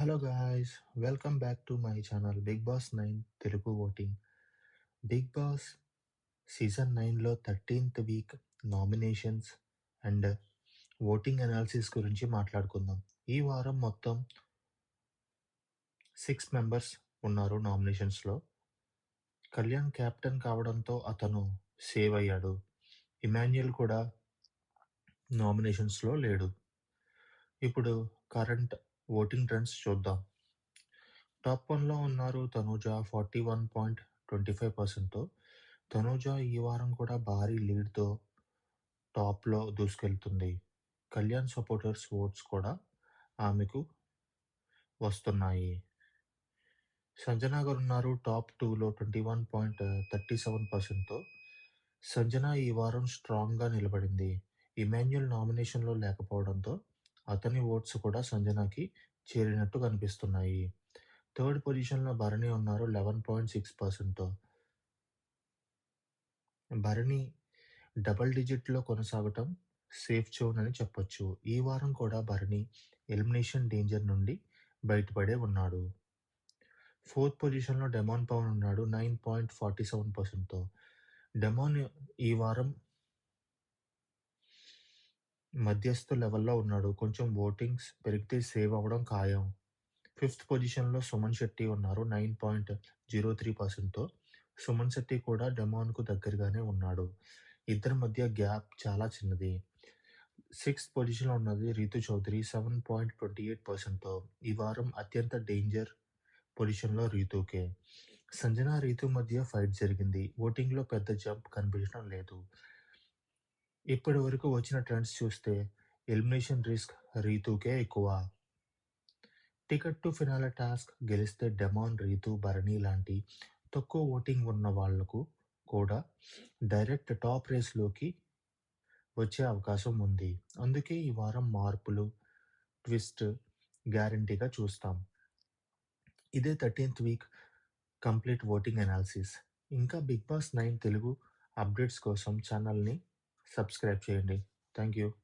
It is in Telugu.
Hello guys! Welcome back to my channel 'Bigg Boss 9' Telugu voting. 'Bigg Boss' season 9లో 13థ్ week nominations and voting analysis గురించి మాట్లాడుకుందాం. ఈ వారం మొత్తం 6 మెంబర్స్ ఉన్నారు నామినేషన్స్‌లో. కళ్యాణ్ కెప్టెన్ కావడంతో అతను సేవ్ అయ్యాడు. ఇమాన్యుయల్ కూడా నామినేషన్స్‌లో లేడు. ఇప్పుడు కరెంట్ ఓటింగ్ ట్రెండ్స్ చూద్దాం. టాప్ 1లో ఉన్నారు తనూజ 41.25%తో. తనూజ ఈ వారం కూడా భారీ లీడ్‌తో టాప్‌లో దూసుకెళ్తుంది. కళ్యాణ్ సపోర్టర్స్ ఓట్స్ కూడా ఆమెకు వస్తున్నాయి. సంజన గారున్నారు టాప్ 2లో 21.37%తో. సంజన ఈ వారం స్ట్రాంగ్‌గా నిలబడింది. ఇమాన్యుయల్ నామినేషన్‌లో లేకపోవడంతో అతని ఓట్స్ కూడా సంజనకి చేరినట్టు కనిపిస్తున్నాయి. థర్డ్ పొజిషన్‌లో భరణి ఉన్నారు 11.6%తో. భరణి డబుల్ డిజిట్‌లో కొనసాగటం సేఫ్ జోన్ అని చెప్పొచ్చు. ఈ వారం కూడా భరణి ఎలిమినేషన్ డేంజర్ నుండి బయటపడే ఉన్నాడు. ఫోర్త్ పొజిషన్‌లో డెమాన్ పవన్ ఉన్నాడు 9.47%తో. డెమాన్ ఈ వారం మధ్యస్థ లెవెల్‌లో ఉన్నాడు. కొంచెం ఓటింగ్స్ పెరిగితే సేవ్ అవ్వడం ఖాయం. ఫిఫ్త్ పొజిషన్‌లో సుమన్ శెట్టి ఉన్నారు 9.03%తో. సుమన్ శెట్టి కూడా డెమాన్‌కు దగ్గరగానే ఉన్నాడు. ఇద్దరి మధ్య గ్యాప్ చాలా చిన్నది. సిక్స్త్ పొజిషన్‌లో ఉన్నది రీతు చౌదరి 7.28%తో. ఈ వారం అత్యంత డేంజర్ పొజిషన్‌లో రీతూకే. సంజన, రీతు మధ్య ఫైట్ జరిగింది. ఓటింగ్‌లో పెద్ద జంప్ కనిపించడం లేదు. ఇప్పటి వరకు వచ్చిన ట్రెండ్స్ చూస్తే ఎలిమినేషన్ రిస్క్ రీతూకే ఎక్కువ. టికెట్ టు ఫినాలే టాస్క్ గెలిస్తే డెమాన్, రీతు, భరణి లాంటి తక్కువ ఓటింగ్ ఉన్న వాళ్లకు కూడా డైరెక్ట్ టాప్ రేస్‌లోకి వచ్చే అవకాశం ఉంది. అందుకే ఈ వారం మార్పులు, ట్విస్ట్ గ్యారంటీగా చూస్తాం. ఇదే 13థ్ వీక్ కంప్లీట్ ఓటింగ్ అనాలిసిస్. ఇంకా 'బిగ్ బాస్ 9' తెలుగు అప్డేట్స్ కోసం ఛానల్‌ని సబ్స్క్రైబ్ చేయండి. Thank you.